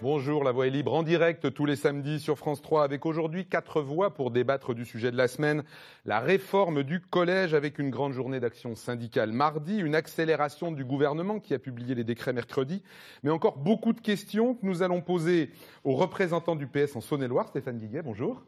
Bonjour, La Voix est libre en direct tous les samedis sur France 3 avec aujourd'hui 4 voix pour débattre du sujet de la semaine. La réforme du collège avec une grande journée d'action syndicale mardi, une accélération du gouvernement qui a publié les décrets mercredi, mais encore beaucoup de questions que nous allons poser aux représentants du PS en Saône-et-Loire. Stéphane Guiguet, bonjour.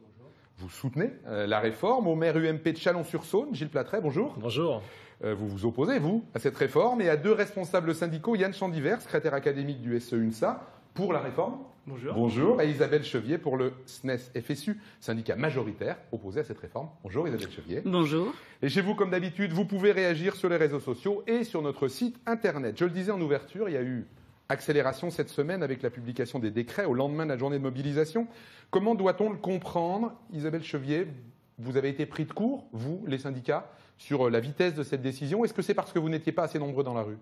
Vous soutenez la réforme. Au maire UMP de Chalon-sur-Saône, Gilles Platret, bonjour. Bonjour. Vous vous opposez, vous, à cette réforme et à deux responsables syndicaux, Yann Chandivert, secrétaire académique du SE-UNSA, pour la réforme. Bonjour. Bonjour. Et Isabelle Chevier pour le SNES-FSU, syndicat majoritaire opposé à cette réforme. Bonjour Isabelle Chevier. Bonjour. Et chez vous, comme d'habitude, vous pouvez réagir sur les réseaux sociaux et sur notre site internet. Je le disais en ouverture, il y a eu accélération cette semaine avec la publication des décrets au lendemain de la journée de mobilisation. Comment doit-on le comprendre? Isabelle Chevier, vous avez été pris de court, vous, les syndicats, sur la vitesse de cette décision. Est-ce que c'est parce que vous n'étiez pas assez nombreux dans la rue?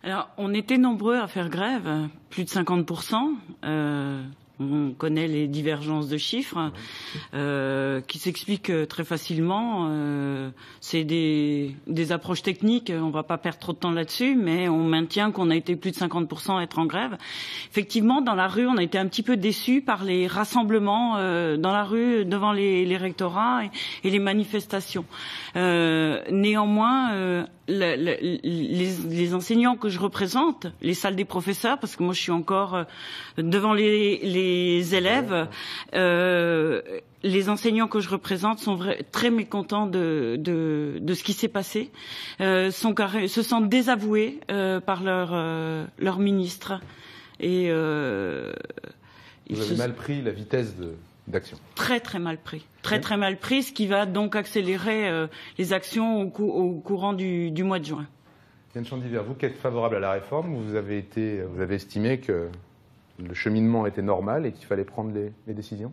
Alors, on était nombreux à faire grève, plus de 50%. On connaît les divergences de chiffres qui s'expliquent très facilement. C'est des approches techniques, on ne va pas perdre trop de temps là-dessus, mais on maintient qu'on a été plus de 50% à être en grève. Effectivement, dans la rue, on a été un petit peu déçus par les rassemblements dans la rue, devant les rectorats et les manifestations. Néanmoins, les enseignants que je représente, les salles des professeurs, parce que moi je suis encore devant les élèves, les enseignants que je représente sont très mécontents de ce qui s'est passé, se sentent désavoués par leur ministre. Et vous avez mal pris la vitesse d'action. Très très mal pris. Très mal pris, ce qui va donc accélérer les actions au courant du mois de juin. Yann Chandivert, vous qui êtes favorable à la réforme, vous avez estimé que le cheminement était normal et qu'il fallait prendre les décisions?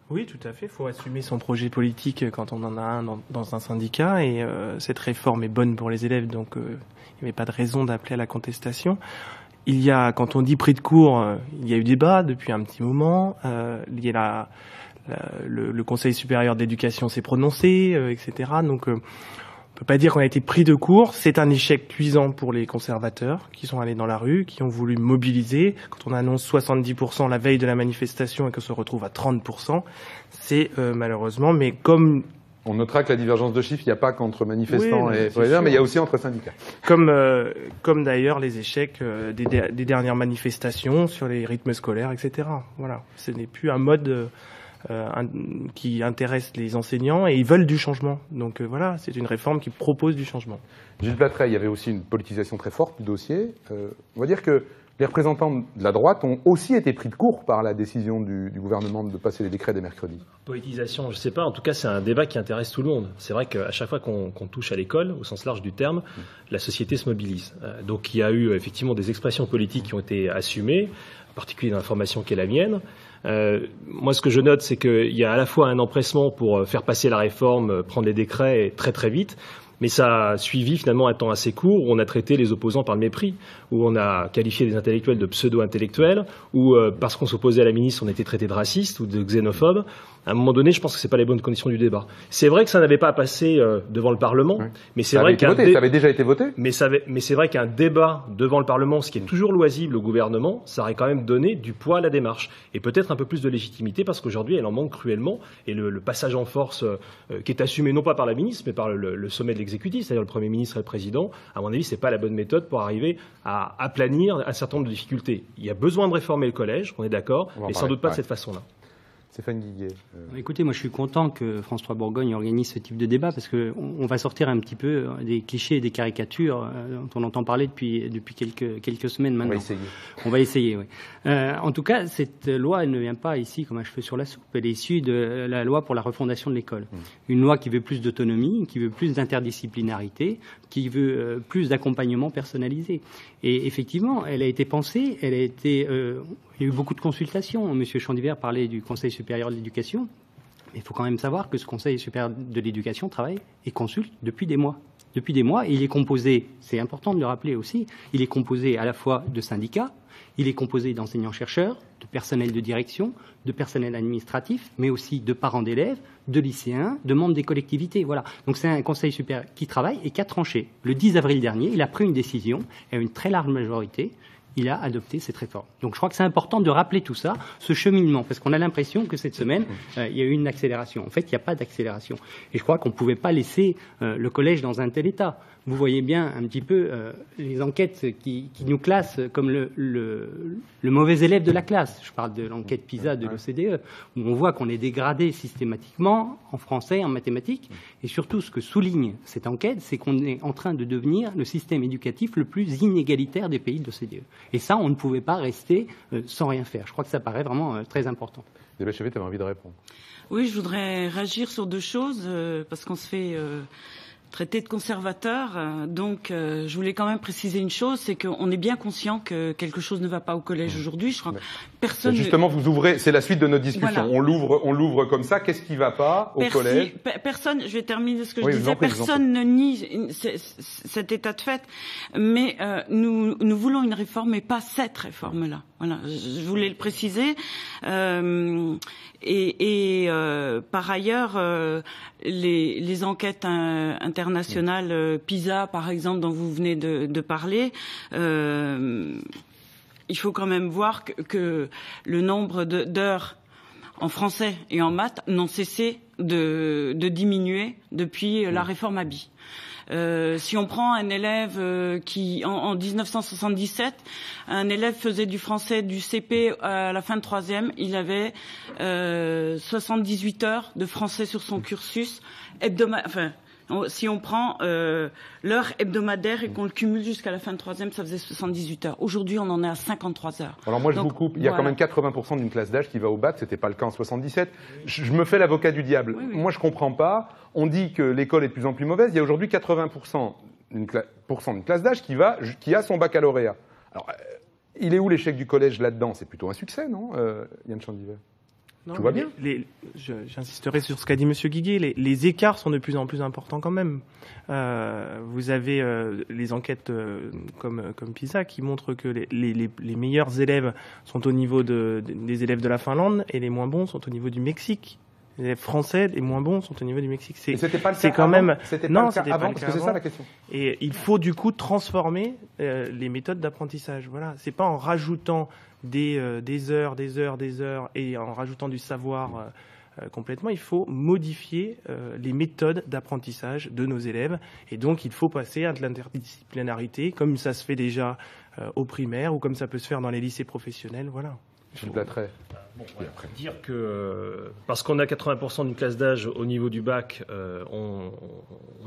Oui, tout à fait. Il faut assumer son projet politique quand on en a un dans un syndicat. Et cette réforme est bonne pour les élèves, donc il n'y avait pas de raison d'appeler à la contestation. Quand on dit pris de court, il y a eu débat depuis un petit moment. Il y a le Conseil supérieur d'éducation s'est prononcé, etc. Donc on peut pas dire qu'on a été pris de court. C'est un échec cuisant pour les conservateurs qui sont allés dans la rue, qui ont voulu mobiliser. Quand on annonce 70% la veille de la manifestation et qu'on se retrouve à 30%, c'est malheureusement, mais comme... On notera que la divergence de chiffres, il n'y a pas qu'entre manifestants et prolétaires, mais il y a aussi entre syndicats. Comme d'ailleurs les échecs des dernières manifestations sur les rythmes scolaires, etc. Voilà, ce n'est plus un mode qui intéresse les enseignants et ils veulent du changement. Donc voilà, c'est une réforme qui propose du changement. Gilles Platret, il y avait aussi une politisation très forte du dossier. On va dire que les représentants de la droite ont aussi été pris de court par la décision du gouvernement de passer les décrets dès mercredi. Politisation, je ne sais pas. En tout cas, c'est un débat qui intéresse tout le monde. C'est vrai qu'à chaque fois qu'on touche à l'école, au sens large du terme, la société se mobilise. Donc il y a eu effectivement des expressions politiques qui ont été assumées, en particulier dans la formation qui est la mienne. Moi, ce que je note, c'est qu'il y a à la fois un empressement pour faire passer la réforme, prendre les décrets très très vite, mais ça a suivi finalement un temps assez court où on a traité les opposants par le mépris, où on a qualifié les intellectuels de pseudo-intellectuels, où parce qu'on s'opposait à la ministre, on était traité de raciste ou de xénophobe. À un moment donné, je pense que c'est pas les bonnes conditions du débat. C'est vrai que ça n'avait pas à passer devant le Parlement, mais c'est vrai ça avait déjà été voté. Mais c'est vrai qu'un débat devant le Parlement, ce qui est toujours loisible au gouvernement, ça aurait quand même donné du poids à la démarche et peut-être un peu plus de légitimité parce qu'aujourd'hui, elle en manque cruellement et le passage en force qui est assumé non pas par la ministre, mais par le sommet de l'exécutif, c'est-à-dire le Premier ministre et le Président. À mon avis, c'est pas la bonne méthode pour arriver à aplanir un certain nombre de difficultés. Il y a besoin de réformer le collège, on est d'accord, mais sans doute pas de cette façon-là. Stéphane Guiguet. Écoutez, moi je suis content que France 3 Bourgogne organise ce type de débat parce qu'on va sortir un petit peu des clichés et des caricatures dont on entend parler depuis quelques semaines maintenant. On va essayer, oui. En tout cas, cette loi, elle ne vient pas ici comme un cheveu sur la soupe. Elle est issue de la loi pour la refondation de l'école. Une loi qui veut plus d'autonomie, qui veut plus d'interdisciplinarité, qui veut plus d'accompagnement personnalisé. Et effectivement, elle a été pensée, il y a eu beaucoup de consultations. Monsieur Chandivert parlait du Conseil supérieur de l'éducation. Mais il faut quand même savoir que ce Conseil supérieur de l'éducation travaille et consulte depuis des mois. Depuis des mois, et il est composé, c'est important de le rappeler aussi, il est composé à la fois de syndicats, il est composé d'enseignants-chercheurs, de personnel de direction, de personnel administratif, mais aussi de parents d'élèves, de lycéens, de membres des collectivités. Voilà. Donc c'est un conseil supérieur qui travaille et qui a tranché. Le 10 avril dernier, il a pris une décision, à une très large majorité, il a adopté cette réforme. Donc je crois que c'est important de rappeler tout ça, ce cheminement, parce qu'on a l'impression que cette semaine, il y a eu une accélération. En fait, il n'y a pas d'accélération. Et je crois qu'on ne pouvait pas laisser le collège dans un tel état. Vous voyez bien un petit peu les enquêtes qui nous classent comme le mauvais élève de la classe. Je parle de l'enquête PISA de l'OCDE, où on voit qu'on est dégradé systématiquement en français, en mathématiques. Et surtout, ce que souligne cette enquête, c'est qu'on est en train de devenir le système éducatif le plus inégalitaire des pays de l'OCDE. Et ça, on ne pouvait pas rester sans rien faire. Je crois que ça paraît vraiment très important. Débéchevé, tu avais envie de répondre? Oui, je voudrais réagir sur deux choses, parce qu'on se fait traité de conservateur. Donc, je voulais quand même préciser une chose, c'est qu'on est bien conscient que quelque chose ne va pas au collège aujourd'hui. Je crois que personne. Justement, vous ouvrez, c'est la suite de notre discussion. Voilà. On l'ouvre comme ça. Qu'est-ce qui ne va pas au collège? Personne. Je vais terminer ce que je disais. Personne ne nie cet état de fait, mais nous voulons une réforme, mais pas cette réforme-là. Voilà. Je voulais le préciser. Par ailleurs, les enquêtes internationales PISA, par exemple, dont vous venez de parler, il faut quand même voir que le nombre d'heures en français et en maths n'ont cessé de diminuer depuis la réforme Haby. Si on prend un élève qui, en 1977, un élève faisait du français du CP à la fin de troisième, il avait 78 heures de français sur son cursus hebdomadaire. Enfin, si on prend l'heure hebdomadaire et qu'on le cumule jusqu'à la fin de troisième, ça faisait 78 heures. Aujourd'hui, on en est à 53 heures. Alors moi, je vous coupe. Il y a quand même 80% d'une classe d'âge qui va au bac. C'était pas le cas en 77. Je me fais l'avocat du diable. Oui. Moi, je comprends pas. On dit que l'école est de plus en plus mauvaise. Il y a aujourd'hui 80% d'une classe d'âge qui a son baccalauréat. Alors, il est où l'échec du collège là-dedans? C'est plutôt un succès, non, Yann Chandiver? Non, tout va bien. J'insisterai sur ce qu'a dit Monsieur Guiguet. Les écarts sont de plus en plus importants quand même. Vous avez les enquêtes comme PISA qui montrent que les meilleurs élèves sont au niveau des élèves de la Finlande et les moins bons sont au niveau du Mexique. Les élèves français, les moins bons, sont au niveau du Mexique. C'était pas le cas avant. Même. C'était non, pas le cas avant, parce que c'est ça la question. Et il faut du coup transformer les méthodes d'apprentissage. Voilà, c'est pas en rajoutant des heures et en rajoutant du savoir complètement. Il faut modifier les méthodes d'apprentissage de nos élèves. Et donc, il faut passer à de l'interdisciplinarité, comme ça se fait déjà au primaire ou comme ça peut se faire dans les lycées professionnels. Voilà. Je vous l'attrais. Bon, ouais, dire que parce qu'on a 80% d'une classe d'âge au niveau du bac, on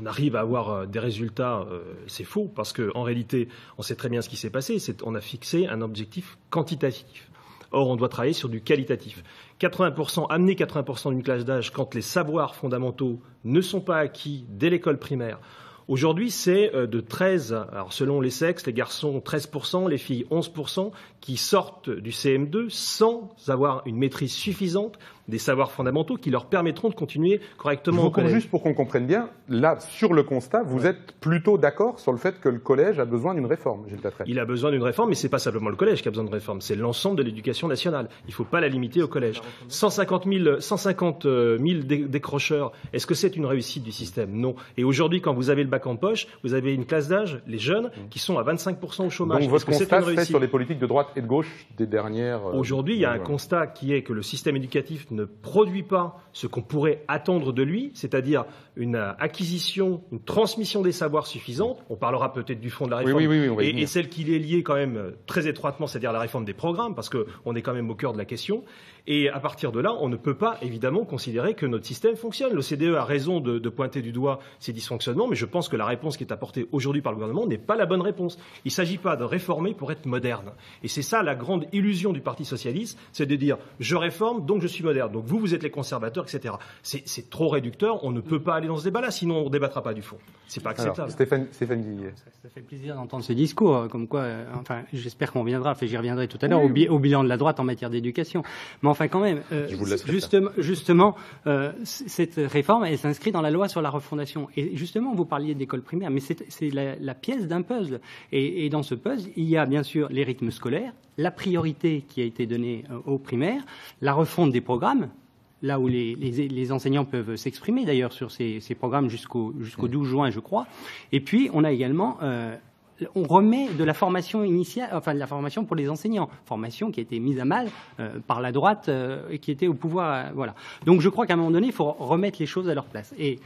arrive à avoir des résultats, c'est faux, parce qu'en réalité, on sait très bien ce qui s'est passé, on a fixé un objectif quantitatif. Or, on doit travailler sur du qualitatif. 80%, amener 80% d'une classe d'âge quand les savoirs fondamentaux ne sont pas acquis dès l'école primaire. Aujourd'hui, c'est de 13, alors selon les sexes, les garçons 13%, les filles 11%, qui sortent du CM2 sans avoir une maîtrise suffisante des savoirs fondamentaux qui leur permettront de continuer correctement au collège. Juste pour qu'on comprenne bien, là, sur le constat, vous êtes plutôt d'accord sur le fait que le collège a besont d'une réforme, Gilles Tattray? Il a besoin d'une réforme, mais c'est pas simplement le collège qui a besoin de réforme, c'est l'ensemble de l'éducation nationale. Il ne faut pas la limiter au collège. 150 000 décrocheurs, est-ce que c'est une réussite du système? Non. Et aujourd'hui, quand vous avez le bac en poche, vous avez une classe d'âge, les jeunes, qui sont à 25% au chômage. Donc votre constat se fait sur les politiques de droite et de gauche des dernières... Aujourd'hui, il y a un constat qui est que le système éducatif ne produit pas ce qu'on pourrait attendre de lui, c'est-à-dire une acquisition, une transmission des savoirs suffisante. On parlera peut-être du fond de la réforme, et celle qui est liée quand même très étroitement, c'est-à-dire la réforme des programmes, parce qu'on est quand même au cœur de la question. Et à partir de là, on ne peut pas évidemment considérer que notre système fonctionne. L'OCDE a raison de pointer du doigt ces dysfonctionnements, mais je pense que la réponse qui est apportée aujourd'hui par le gouvernement n'est pas la bonne réponse. Il ne s'agit pas de réformer pour être moderne. Et c'est ça la grande illusion du Parti socialiste, c'est de dire je réforme, donc je suis moderne. Donc vous êtes les conservateurs, etc. C'est trop réducteur, on ne peut pas aller dans ce débat-là, sinon on ne débattra pas du fond. C'est pas acceptable. Alors, Stéphane Guillet. Ça fait plaisir d'entendre ce discours, comme quoi, enfin, j'espère qu'on reviendra, j'y reviendrai tout à l'heure, au bilan de la droite en matière d'éducation. Mais enfin, quand même, justement, cette réforme, elle s'inscrit dans la loi sur la refondation. Et justement, vous parliez d'école primaire, mais c'est la pièce d'un puzzle. Et dans ce puzzle, il y a bien sûr les rythmes scolaires, la priorité qui a été donnée aux primaires, la refonte des programmes, là où les enseignants peuvent s'exprimer d'ailleurs sur ces programmes jusqu'au 12 juin, je crois. Et puis, on a également on remet de la formation initiale, enfin de la formation pour les enseignants, formation qui a été mise à mal par la droite et qui était au pouvoir. Voilà. Donc je crois qu'à un moment donné, il faut remettre les choses à leur place. Et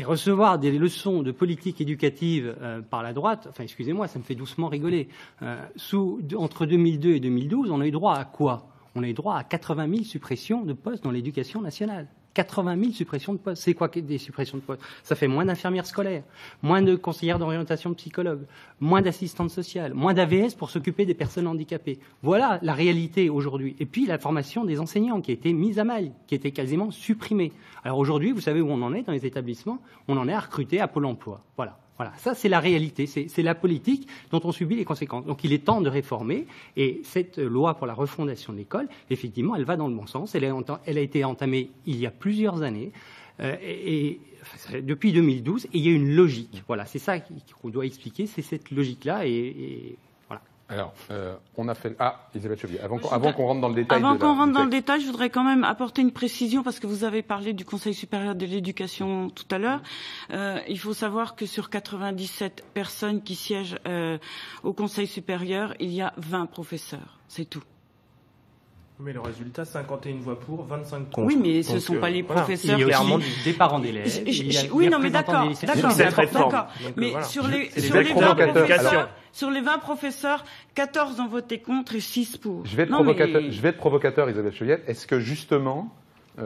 recevoir des leçons de politique éducative par la droite, enfin excusez-moi, ça me fait doucement rigoler. Entre 2002 et 2012, on a eu droit à quoi? On a eu droit à 80 000 suppressions de postes dans l'éducation nationale. 80 000 suppressions de postes. C'est quoi des suppressions de postes? Ça fait moins d'infirmières scolaires, moins de conseillères d'orientation de psychologues, moins d'assistantes sociales, moins d'AVS pour s'occuper des personnes handicapées. Voilà la réalité aujourd'hui. Et puis la formation des enseignants qui a été mise à mal, qui a été quasiment supprimée. Alors aujourd'hui, vous savez où on en est dans les établissements? On en est à recruter à Pôle emploi. Voilà. Voilà, ça c'est la réalité, c'est la politique dont on subit les conséquences. Donc il est temps de réformer, et cette loi pour la refondation de l'école, effectivement, elle va dans le bon sens. Elle a été entamée il y a plusieurs années, depuis 2012, et il y a une logique. Voilà, c'est ça qu'on doit expliquer, c'est cette logique-là, et voilà. Alors, on a fait... Ah, Elisabeth Chevier, avant qu'on rentre dans le détail... Avant qu'on rentre dans le détail, je voudrais quand même apporter une précision, parce que vous avez parlé du Conseil supérieur de l'éducation tout à l'heure. Il faut savoir que sur 97 personnes qui siègent au Conseil supérieur, il y a 20 professeurs. C'est tout. Mais le résultat, 51 voix pour, 25 contre. Oui, mais ce ne sont pas les professeurs. Il y a clairement des parents d'élèves. Oui, non, mais d'accord. Mais voilà. sur les 20 professeurs, 14 ont voté contre et 6 pour. Je vais être provocateur, Isabelle Chevillette. Est-ce que justement,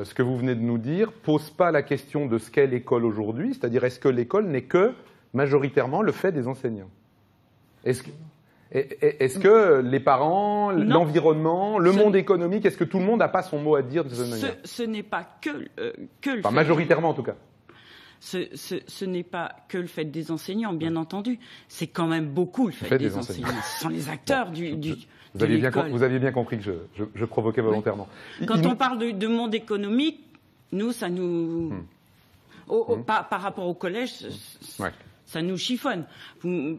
ce que vous venez de nous dire pose pas la question de ce qu'est l'école aujourd'hui? C'est-à-dire, est-ce que l'école n'est que majoritairement le fait des enseignants? Est-ce que les parents, l'environnement, le monde économique, est-ce que tout le monde n'a pas son mot à dire de cette manière? Ce n'est pas que le enfin, fait majoritairement en tout cas. Ce n'est pas que le fait des enseignants, bien entendu. C'est quand même beaucoup le fait des enseignants. Ce sont les acteurs de l'école. Vous aviez bien compris que je provoquais volontairement. Oui. Quand on parle de monde économique, nous, ça nous... Par rapport au collège... Ouais. Ça nous chiffonne.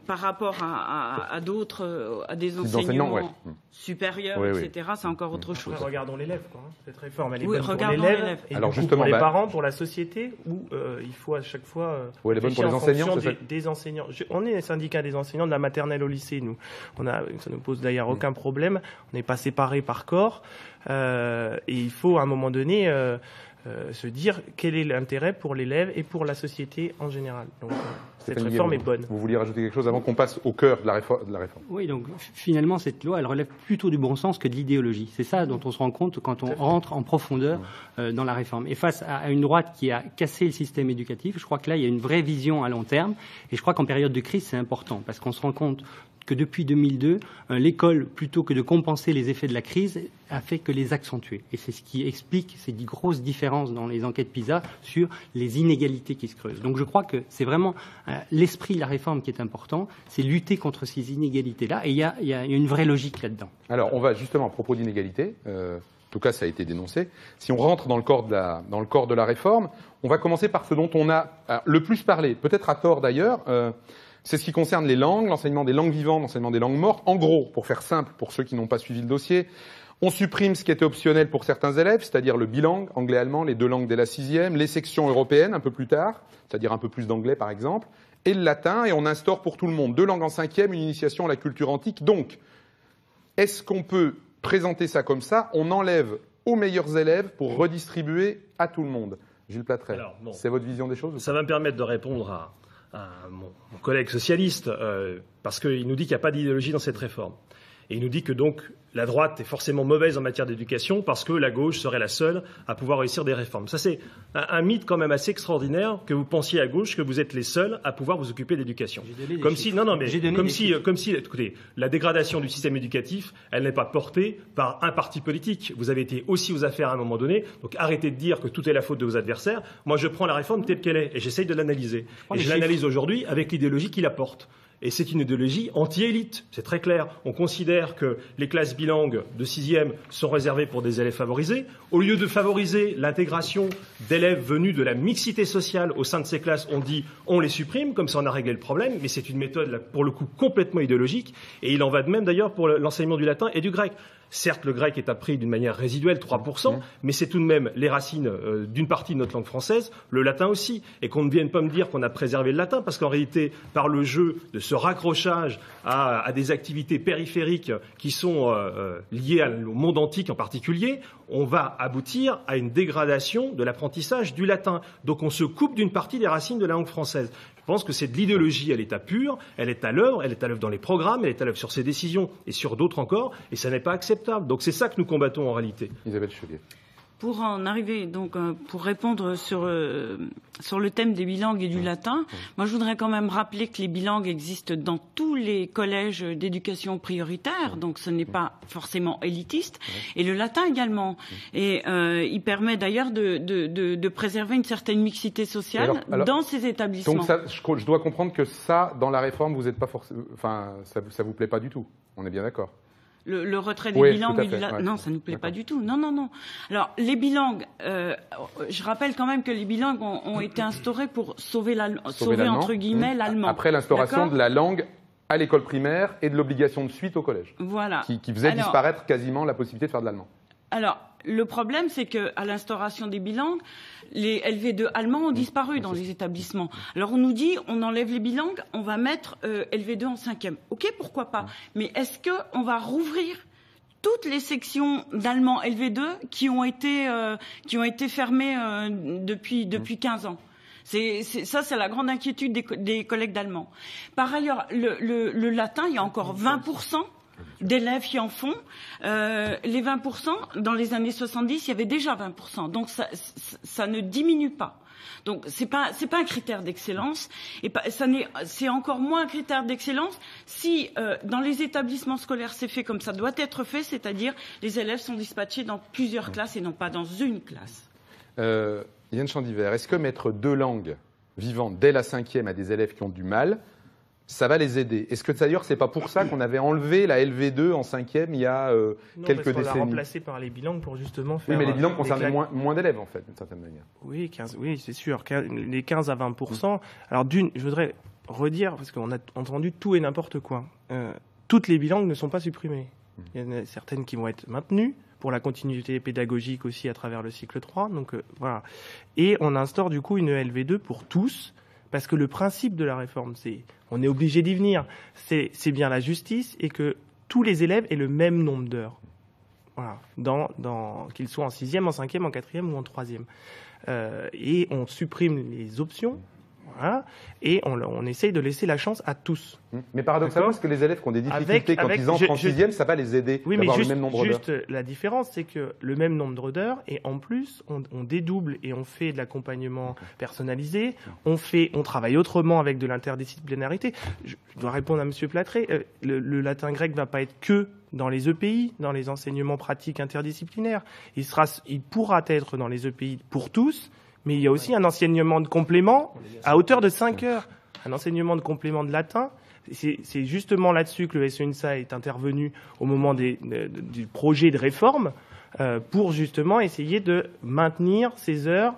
Par rapport à d'autres, à des enseignements supérieurs, etc., c'est encore autre chose. Regardons l'élève, quoi. Cette réforme, elle est bonne pour l'élève. Et alors, justement, pour les parents, pour la société, où il faut à chaque fois... elle est bonne pour les enseignants, des enseignants. On est un syndicat des enseignants de la maternelle au lycée, nous. Ça ne pose d'ailleurs aucun problème. On n'est pas séparés par corps. Et il faut, à un moment donné... se dire quel est l'intérêt pour l'élève et pour la société en général. Donc, cette réforme est bonne. Vous vouliez rajouter quelque chose avant qu'on passe au cœur de la réforme? Oui, donc finalement, cette loi, elle relève plutôt du bon sens que de l'idéologie. C'est ça dont on se rend compte quand on rentre en profondeur dans la réforme. Et face à une droite qui a cassé le système éducatif, je crois que là, il y a une vraie vision à long terme. Et je crois qu'en période de crise, c'est important, parce qu'on se rend compte que depuis 2002, l'école, plutôt que de compenser les effets de la crise, a fait que les accentuer. Et c'est ce qui explique ces grosses différences dans les enquêtes PISA sur les inégalités qui se creusent. Donc je crois que c'est vraiment l'esprit de la réforme qui est important, c'est lutter contre ces inégalités-là, et il y a une vraie logique là-dedans. Alors on va justement, à propos d'inégalités, en tout cas ça a été dénoncé, si on rentre dans le corps de la réforme, on va commencer par ce dont on a le plus parlé, peut-être à tort d'ailleurs, c'est ce qui concerne les langues, l'enseignement des langues vivantes, l'enseignement des langues mortes. En gros, pour faire simple, pour ceux qui n'ont pas suivi le dossier, on supprime ce qui était optionnel pour certains élèves, c'est-à-dire le bilingue, anglais-allemand, les 2 langues dès la 6e, les sections européennes un peu plus tard, c'est-à-dire un peu plus d'anglais par exemple, et le latin, et on instaure pour tout le monde 2 langues en 5e, une initiation à la culture antique. Donc, est-ce qu'on peut présenter ça comme ça? On enlève aux meilleurs élèves pour redistribuer à tout le monde. Gilles Plattret, c'est votre vision des choses? Ça va me permettre de répondre à mon collègue socialiste, parce qu'il nous dit qu'il n'y a pas d'idéologie dans cette réforme. Et il nous dit que donc la droite est forcément mauvaise en matière d'éducation parce que la gauche serait la seule à pouvoir réussir des réformes. Ça, c'est un mythe quand même assez extraordinaire que vous pensiez à gauche que vous êtes les seuls à pouvoir vous occuper d'éducation. Écoutez, la dégradation du système éducatif, elle n'est pas portée par un parti politique. Vous avez été aussi aux affaires à un moment donné, donc arrêtez de dire que tout est la faute de vos adversaires. Moi, je prends la réforme telle qu'elle est et j'essaye de l'analyser. Et je l'analyse aujourd'hui avec l'idéologie qui la porte. Et c'est une idéologie anti-élite, c'est très clair. On considère que les classes bilingues de 6e sont réservées pour des élèves favorisés. Au lieu de favoriser l'intégration d'élèves venus de la mixité sociale au sein de ces classes, on dit on les supprime, comme ça on a réglé le problème. Mais c'est une méthode, pour le coup, complètement idéologique. Et il en va de même d'ailleurs pour l'enseignement du latin et du grec. Certes, le grec est appris d'une manière résiduelle, 3%, mais c'est tout de même les racines d'une partie de notre langue française, le latin aussi. Et qu'on ne vienne pas me dire qu'on a préservé le latin, parce qu'en réalité, par le jeu de ce raccrochage à des activités périphériques qui sont liées au monde antique en particulier, on va aboutir à une dégradation de l'apprentissage du latin. Donc on se coupe d'une partie des racines de la langue française. Je pense que c'est de l'idéologie à l'état pur, elle est à l'œuvre dans les programmes, elle est à l'œuvre sur ses décisions et sur d'autres encore, et ça n'est pas acceptable. Donc c'est ça que nous combattons en réalité. Isabelle Chevalier. Pour en arriver, donc, pour répondre sur le thème des bilangues et du latin, moi, je voudrais quand même rappeler que les bilangues existent dans tous les collèges d'éducation prioritaire, donc ce n'est pas forcément élitiste, et le latin également. Et il permet d'ailleurs de préserver une certaine mixité sociale dans ces établissements. Donc, ça, je dois comprendre que ça, dans la réforme, vous n'êtes pas forcément, enfin, ça vous plaît pas du tout. On est bien d'accord. Le retrait des bilangues et du latin, non, ça ne nous plaît pas du tout. Non. Alors, les bilangues, je rappelle quand même que les bilangues ont été instaurés pour sauver entre guillemets l'allemand. Après l'instauration de la langue à l'école primaire et de l'obligation de suite au collège. Voilà. Qui faisait disparaître quasiment la possibilité de faire de l'allemand. Alors, le problème, c'est qu'à l'instauration des bilangues, les LV2 allemands ont disparu dans les établissements. Alors, on nous dit, on enlève les bilangues, on va mettre LV2 en 5e. OK, pourquoi pas. Mais est-ce qu'on va rouvrir toutes les sections d'allemand LV2 qui ont été fermées depuis 15 ans? Ça, c'est la grande inquiétude des collègues d'allemand. Par ailleurs, le latin, il y a encore 20% d'élèves qui en font. Les 20%, dans les années 70, il y avait déjà 20%. Donc ça ne diminue pas. Donc c'est pas un critère d'excellence, et c'est encore moins un critère d'excellence si dans les établissements scolaires c'est fait comme ça doit être fait, c'est-à-dire les élèves sont dispatchés dans plusieurs classes et non pas dans une classe. Yann Chandiver, est-ce que mettre 2 langues vivantes dès la 5e à des élèves qui ont du mal, ça va les aider? Est-ce que d'ailleurs c'est pas pour ça qu'on avait enlevé la LV2 en 5e il y a quelques décennies? On l'a remplacé par les bilangues pour justement faire. Oui, mais les bilangues concernaient moins d'élèves en fait, d'une certaine manière. Oui, c'est sûr. Les 15 à 20%. Alors je voudrais redire, parce qu'on a entendu tout et n'importe quoi. Toutes les bilangues ne sont pas supprimées. Il y en a certaines qui vont être maintenues pour la continuité pédagogique aussi à travers le cycle 3. Donc voilà. Et on instaure du coup une LV2 pour tous. Parce que le principe de la réforme, on est obligé d'y venir, c'est bien la justice et que tous les élèves aient le même nombre d'heures. Voilà, qu'ils soient en 6e, en 5e, en 4e ou en 3e. Et on supprime les options. Voilà, et on essaye de laisser la chance à tous. Mais paradoxalement, est-ce que les élèves qui ont des difficultés quand ils entrent en 6e, ça va les aider d'avoir le même nombre d'heures? Juste la différence, c'est que le même nombre d'heures, et en plus, on dédouble et on fait de l'accompagnement personnalisé, on travaille autrement avec de l'interdisciplinarité. Je dois répondre à M. Platré, le latin-grec ne va pas être que dans les EPI, dans les enseignements pratiques interdisciplinaires. Il pourra être dans les EPI pour tous, mais il y a aussi un enseignement de complément à hauteur de 5 heures. Un enseignement de complément de latin. C'est justement là-dessus que le SENSA est intervenu au moment du projet de réforme pour justement essayer de maintenir ces heures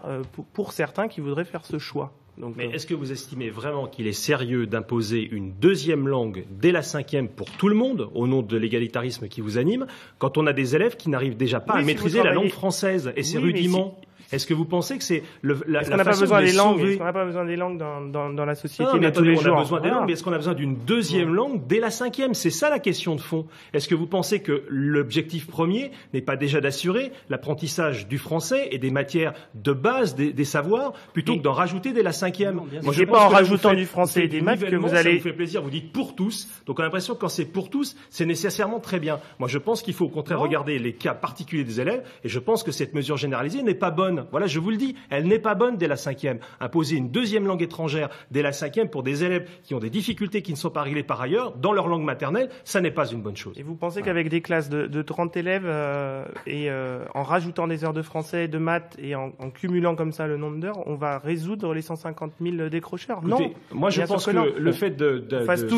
pour certains qui voudraient faire ce choix. Donc, mais est-ce que vous estimez vraiment qu'il est sérieux d'imposer une 2e langue dès la 5e pour tout le monde, au nom de l'égalitarisme qui vous anime, quand on a des élèves qui n'arrivent déjà pas à maîtriser la langue française et ses rudiments? Est-ce que vous pensez que c'est la façon de les sauver? Est-ce qu'on n'a pas besoin des langues dans la société de tous les jours? On a besoin des langues, mais est-ce qu'on a besoin d'une 2e langue dès la 5e? C'est ça la question de fond. Est-ce que vous pensez que l'objectif premier n'est pas déjà d'assurer l'apprentissage du français et des matières de base des savoirs, plutôt que d'en rajouter dès la 5e? Moi, je pas en rajoutant du français et des maths que vous allez... Ça vous fait plaisir, vous dites pour tous. Donc on a l'impression que quand c'est pour tous, c'est nécessairement très bien. Moi, je pense qu'il faut au contraire regarder les cas particuliers des élèves, et je pense que cette mesure généralisée n'est pas bonne. Voilà, je vous le dis, elle n'est pas bonne dès la 5e. Imposer une 2e langue étrangère dès la 5e pour des élèves qui ont des difficultés qui ne sont pas réglées par ailleurs, dans leur langue maternelle, ça n'est pas une bonne chose. Et vous pensez qu'avec des classes de 30 élèves, en rajoutant des heures de français, de maths, et en cumulant comme ça le nombre d'heures, on va résoudre les 150 000 décrocheurs? Écoutez, non. Moi, je pense que le fait de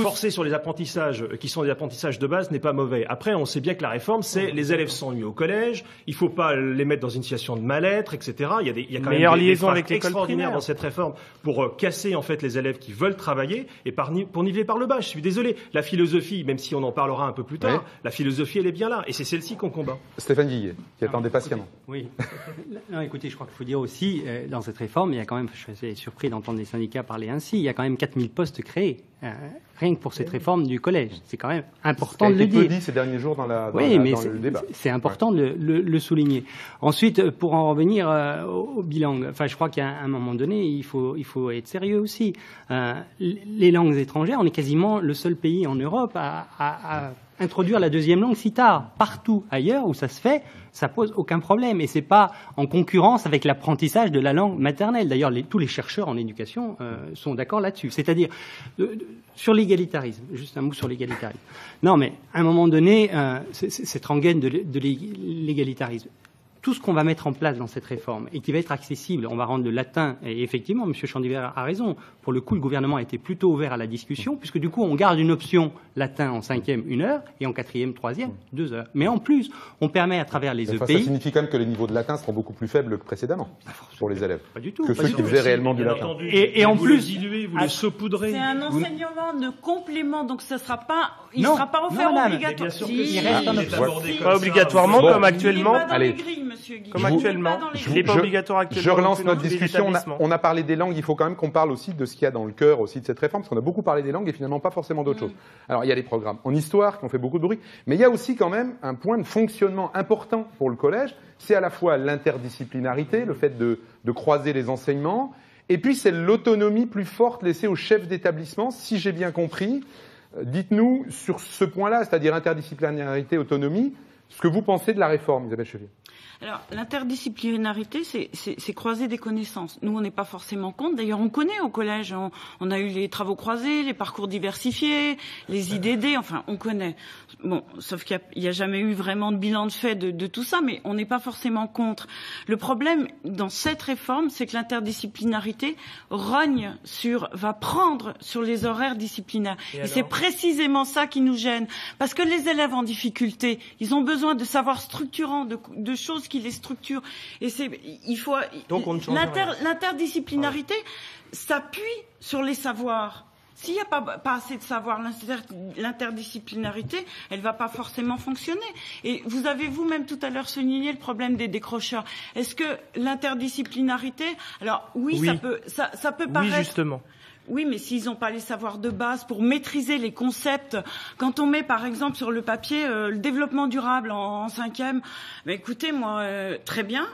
forcer sur les apprentissages qui sont des apprentissages de base n'est pas mauvais. Après, on sait bien que la réforme, c'est les élèves s'ennuient au collège, il ne faut pas les mettre dans une situation de mal-être, etc. etc. Il y a quand meilleure même liaison des avec l'école extraordinaires primaire dans cette réforme pour casser en fait les élèves qui veulent travailler et pour niveler par le bas. Je suis désolé. La philosophie, même si on en parlera un peu plus tard, la philosophie elle est bien là et c'est celle-ci qu'on combat. Stéphane Guillet, qui attendait patiemment. Oui. Non, écoutez, je crois qu'il faut dire aussi, dans cette réforme, il y a quand même, je suis surpris d'entendre les syndicats parler ainsi, il y a quand même 4000 postes créés, rien que pour cette réforme du collège. C'est quand même important de le dire. Ce qui a été peu dit ces derniers jours dans le débat. C'est important de le souligner. Ensuite, pour en revenir aux bilangues, enfin, je crois qu'à un moment donné, il faut être sérieux aussi. Les langues étrangères, on est quasiment le seul pays en Europe à introduire la deuxième langue si tard. Partout ailleurs où ça se fait, ça pose aucun problème. Et c'est pas en concurrence avec l'apprentissage de la langue maternelle. D'ailleurs, tous les chercheurs en éducation sont d'accord là-dessus. C'est-à-dire, sur l'égalitarisme, juste un mot sur l'égalitarisme. Non, mais à un moment donné, cette rengaine de l'égalitarisme, tout ce qu'on va mettre en place dans cette réforme et qui va être accessible, on va rendre le latin, et effectivement, M. Chandivert a raison, pour le coup, le gouvernement a été plutôt ouvert à la discussion, puisque du coup, on garde une option latin en 5e, 1 heure, et en 4e, 3e, 2 heures. Mais en plus, on permet à travers les EPI... Ça signifie quand même que les niveaux de latin seront beaucoup plus faibles que précédemment, pour les élèves. Pas du tout. Que ceux qui faisaient réellement du latin. Et en plus... Vous le saupoudrez. C'est un enseignement de complément, donc ça sera pas... Il ne sera pas offert obligatoire. Il reste un option. Pas obligatoirement, comme actuellement. Allez. Comme actuellement. Il n'est pas obligatoire actuellement. Je relance notre discussion. On a parlé des langues. Il faut quand même qu'on parle aussi de ce qu'il y a dans le cœur aussi de cette réforme, parce qu'on a beaucoup parlé des langues et finalement pas forcément d'autres choses. Alors, il y a les programmes en histoire qui ont fait beaucoup de bruit, mais il y a aussi quand même un point de fonctionnement important pour le collège. C'est à la fois l'interdisciplinarité, le fait de croiser les enseignements, et puis c'est l'autonomie plus forte laissée aux chefs d'établissement, si j'ai bien compris. Dites-nous sur ce point-là, c'est-à-dire interdisciplinarité, autonomie, ce que vous pensez de la réforme, Isabelle Chevier. Alors, l'interdisciplinarité, c'est croiser des connaissances. Nous, on n'est pas forcément contre. D'ailleurs, on connaît au collège. On a eu les travaux croisés, les parcours diversifiés, les IDD. Enfin, on connaît. Bon, sauf qu'il n'y a jamais eu vraiment de bilan de fait de tout ça, mais on n'est pas forcément contre. Le problème dans cette réforme, c'est que l'interdisciplinarité va prendre sur les horaires disciplinaires. Et c'est précisément ça qui nous gêne. Parce que les élèves en difficulté, ils ont besoin de savoirs structurants, de choses qui les structurent. Et l'interdisciplinarité s'appuie sur les savoirs. S'il n'y a pas assez de savoir, l'interdisciplinarité, elle ne va pas forcément fonctionner. Et vous avez vous-même tout à l'heure souligné le problème des décrocheurs. Est-ce que l'interdisciplinarité, alors oui. Ça peut paraître... Oui, justement. Oui, mais s'ils n'ont pas les savoirs de base pour maîtriser les concepts, quand on met par exemple sur le papier le développement durable en 5e, écoutez, moi, très bien,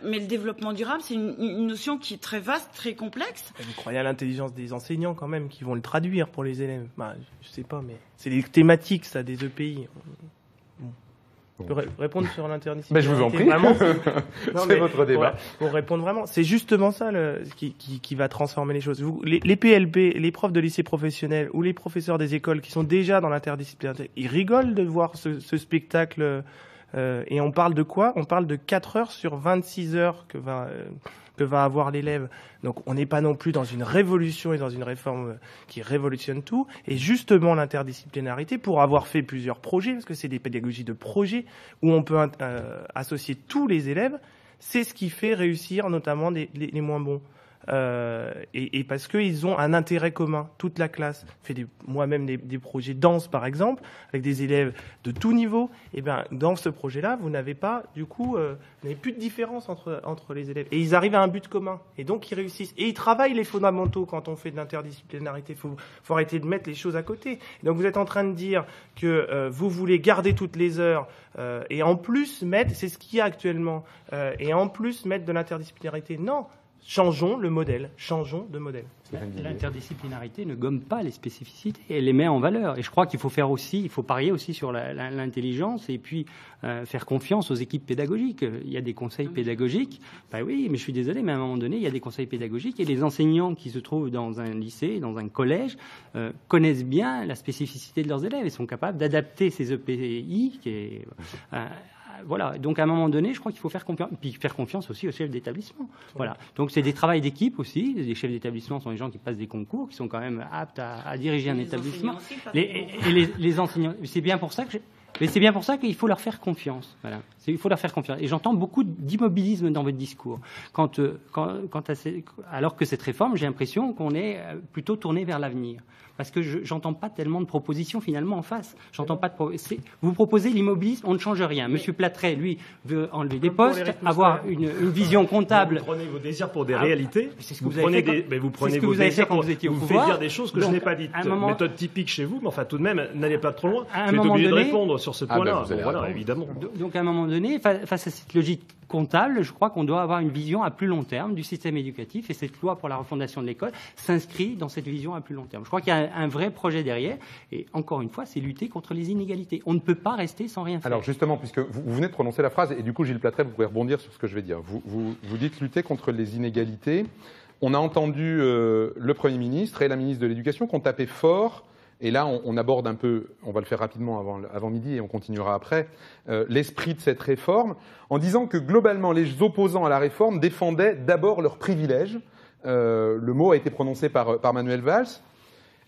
mais le développement durable, c'est une notion qui est très vaste, très complexe. Vous croyez à l'intelligence des enseignants quand même, qui vont le traduire pour les élèves? Je sais pas, mais c'est des thématiques, ça, des EPI. Je peux répondre sur l'interdisciplinarité. Je vous en prie. C'est votre débat. Pour répondre vraiment, c'est justement ça qui va transformer les choses. Les PLP, les profs de lycée professionnel ou les professeurs des écoles qui sont déjà dans l'interdisciplinarité, ils rigolent de voir ce spectacle. Et on parle de quoi? On parle de 4 heures sur 26 heures que va avoir l'élève. Donc on n'est pas non plus dans une révolution et dans une réforme qui révolutionne tout. Et justement l'interdisciplinarité, pour avoir fait plusieurs projets, parce que c'est des pédagogies de projets où on peut associer tous les élèves, c'est ce qui fait réussir notamment les moins bons. Et parce qu'ils ont un intérêt commun, toute la classe. Fait moi-même des projets danse par exemple, avec des élèves de tout niveau. Et bien dans ce projet-là, vous n'avez pas, du coup, vous n'avez plus de différence entre les élèves. Et ils arrivent à un but commun. Et donc ils réussissent. Et ils travaillent les fondamentaux quand on fait de l'interdisciplinarité. Faut arrêter de mettre les choses à côté. Et donc vous êtes en train de dire que vous voulez garder toutes les heures et en plus mettre, c'est ce qu'il y a actuellement, et en plus mettre de l'interdisciplinarité. Non. Changeons le modèle, changeons de modèle. L'interdisciplinarité ne gomme pas les spécificités, elle les met en valeur. Et je crois qu'il faut parier aussi sur l'intelligence et puis faire confiance aux équipes pédagogiques. Il y a des conseils pédagogiques. Oui, mais je suis désolé, mais à un moment donné, il y a des conseils pédagogiques et les enseignants qui se trouvent dans un lycée, dans un collège, connaissent bien la spécificité de leurs élèves et sont capables d'adapter ces EPI voilà. Donc à un moment donné, je crois qu'il faut faire confiance, puis faire confiance aussi aux chefs d'établissement. Voilà. Donc c'est des travails d'équipe aussi. Les chefs d'établissement sont des gens qui passent des concours, qui sont quand même aptes à diriger un établissement. Les enseignants. C'est bien pour ça que Mais c'est bien pour ça qu'il faut leur faire confiance. Voilà. Il faut leur faire confiance. Et j'entends beaucoup d'immobilisme dans votre discours. Alors que cette réforme, j'ai l'impression qu'on est plutôt tourné vers l'avenir. Parce que j'entends pas tellement de propositions finalement en face. J'entends pas vous proposez l'immobilisme, on ne change rien. Monsieur Plattret, lui, veut enlever des postes, avoir une vision comptable. Vous prenez vos désirs pour des réalités. C'est ce que vous avez fait. Vous prenez vos désirs quand vous étiez au pouvoir. Vous faites dire des choses que je n'ai pas dites. Méthode typique chez vous, mais enfin tout de même, n'allez pas trop loin. À un vous êtes moment obligé donné, de répondre sur ce point-là. Voilà, évidemment. Donc à un moment donné, face à cette logique comptable, je crois qu'on doit avoir une vision à plus long terme du système éducatif, et cette loi pour la refondation de l'école s'inscrit dans cette vision à plus long terme. Je crois qu'il y a un vrai projet derrière, et encore une fois, c'est lutter contre les inégalités. On ne peut pas rester sans rien faire. Alors justement, puisque vous venez de prononcer la phrase, et du coup Gilles Plattret, vous pouvez rebondir sur ce que je vais dire. Vous dites lutter contre les inégalités. On a entendu le Premier ministre et la ministre de l'Éducation qui ont tapé fort. Et là, on aborde un peu, on va le faire rapidement avant midi et on continuera après, l'esprit de cette réforme, en disant que globalement, les opposants à la réforme défendaient d'abord leurs privilèges. Le mot a été prononcé par Manuel Valls.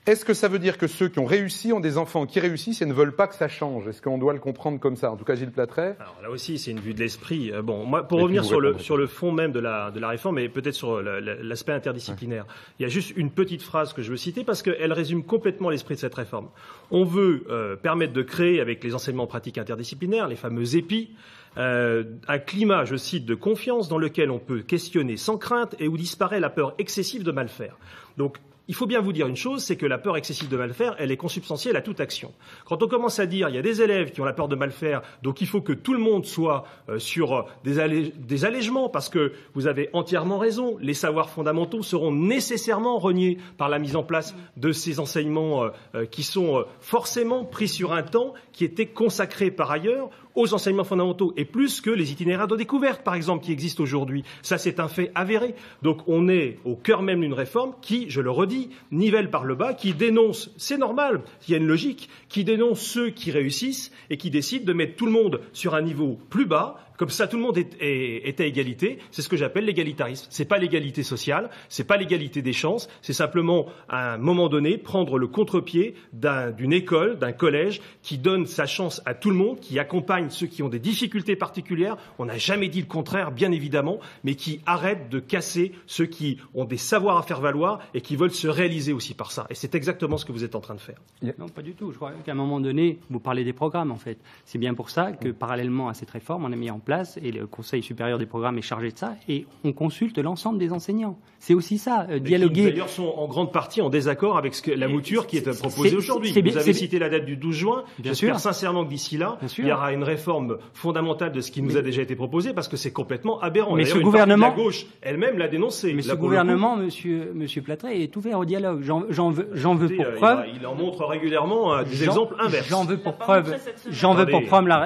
Est-ce que ça veut dire que ceux qui ont réussi ont des enfants qui réussissent et ne veulent pas que ça change? Est-ce qu'on doit le comprendre comme ça? En tout cas, Gilles Plattret. Alors là aussi, c'est une vue de l'esprit. Bon, moi, pour revenir sur le fond même de la réforme et peut-être sur l'aspect interdisciplinaire, il y a juste une petite phrase que je veux citer parce qu'elle résume complètement l'esprit de cette réforme. On veut permettre de créer, avec les enseignements pratiques interdisciplinaires, les fameux EPI, un climat, je cite, de confiance dans lequel on peut questionner sans crainte et où disparaît la peur excessive de mal faire. Donc, il faut bien vous dire une chose, c'est que la peur excessive de mal faire, elle est consubstantielle à toute action. Quand on commence à dire il y a des élèves qui ont la peur de mal faire, donc il faut que tout le monde soit sur des allègements, parce que vous avez entièrement raison, les savoirs fondamentaux seront nécessairement reniés par la mise en place de ces enseignements qui sont forcément pris sur un temps qui était consacré par ailleurs aux enseignements fondamentaux, et plus que les itinéraires de découverte, par exemple, qui existent aujourd'hui. Ça, c'est un fait avéré. Donc, on est au cœur même d'une réforme qui, je le redis, nivelle par le bas, qui dénonce, c'est normal, il y a une logique, qui dénonce ceux qui réussissent et qui décide de mettre tout le monde sur un niveau plus bas. Comme ça, tout le monde est à égalité. C'est ce que j'appelle l'égalitarisme. C'est pas l'égalité sociale, c'est pas l'égalité des chances. C'est simplement, à un moment donné, prendre le contre-pied d'une école, d'un collège, qui donne sa chance à tout le monde, qui accompagne ceux qui ont des difficultés particulières. On n'a jamais dit le contraire, bien évidemment, mais qui arrête de casser ceux qui ont des savoirs à faire valoir et qui veulent se réaliser aussi par ça. Et c'est exactement ce que vous êtes en train de faire. Non, pas du tout. Je crois qu'à un moment donné, vous parlez des programmes, en fait. C'est bien pour ça que, parallèlement à cette réforme, on a mis en place, et le Conseil supérieur des programmes est chargé de ça, et on consulte l'ensemble des enseignants. C'est aussi ça, dialoguer. Qui d'ailleurs sont en grande partie en désaccord avec la mouture qui est proposée aujourd'hui. Vous avez cité la date du 12 juin. J'espère sincèrement que d'ici là, il y aura une réforme fondamentale de ce qui nous a déjà été proposé, parce que c'est complètement aberrant. Mais ce gouvernement, la gauche elle-même l'a dénoncé. Mais ce gouvernement, monsieur Plattret, est ouvert au dialogue. J'en veux pour preuve. Il en montre régulièrement des exemples inverses. J'en veux pour preuve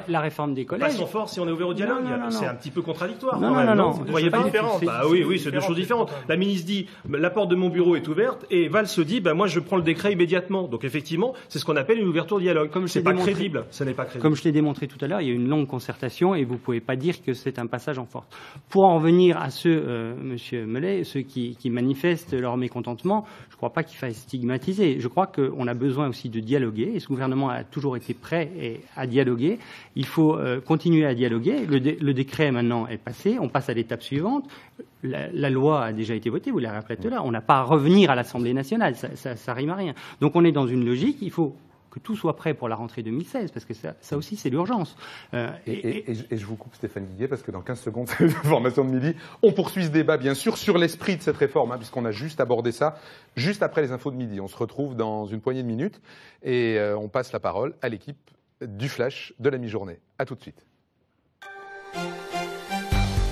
la réforme des collèges. Passons fort si on est ouvert au dialogue. C'est un petit peu contradictoire. Non. Vous voyez pas différent. Oui, c'est deux choses différentes. La ministre dit la porte de mon bureau est ouverte, et Valls se dit moi je prends le décret immédiatement. Donc effectivement, c'est ce qu'on appelle une ouverture au dialogue. C'est pas crédible. Ce n'est pas crédible. Comme je l'ai démontré tout à l'heure, il y a une longue concertation et vous ne pouvez pas dire que c'est un passage en force. Pour en revenir à ceux, monsieur Mellet, ceux qui manifestent leur mécontentement, je ne crois pas qu'il faille stigmatiser. Je crois qu'on a besoin aussi de dialoguer, et ce gouvernement a toujours été prêt à dialoguer. Il faut continuer à dialoguer. Le décret maintenant est passé, on passe à l'étape suivante. La loi a déjà été votée, vous l'avez rappelé tout à l'heure. On n'a pas à revenir à l'Assemblée nationale, ça rime à rien. Donc on est dans une logique, il faut que tout soit prêt pour la rentrée 2016, parce que ça aussi, c'est l'urgence. Et je vous coupe, Stéphane Guiguet, parce que dans 15 secondes, c'est l'information de midi. On poursuit ce débat, bien sûr, sur l'esprit de cette réforme, puisqu'on a juste abordé ça, juste après les infos de midi. On se retrouve dans une poignée de minutes, et on passe la parole à l'équipe du Flash de la mi-journée. À tout de suite.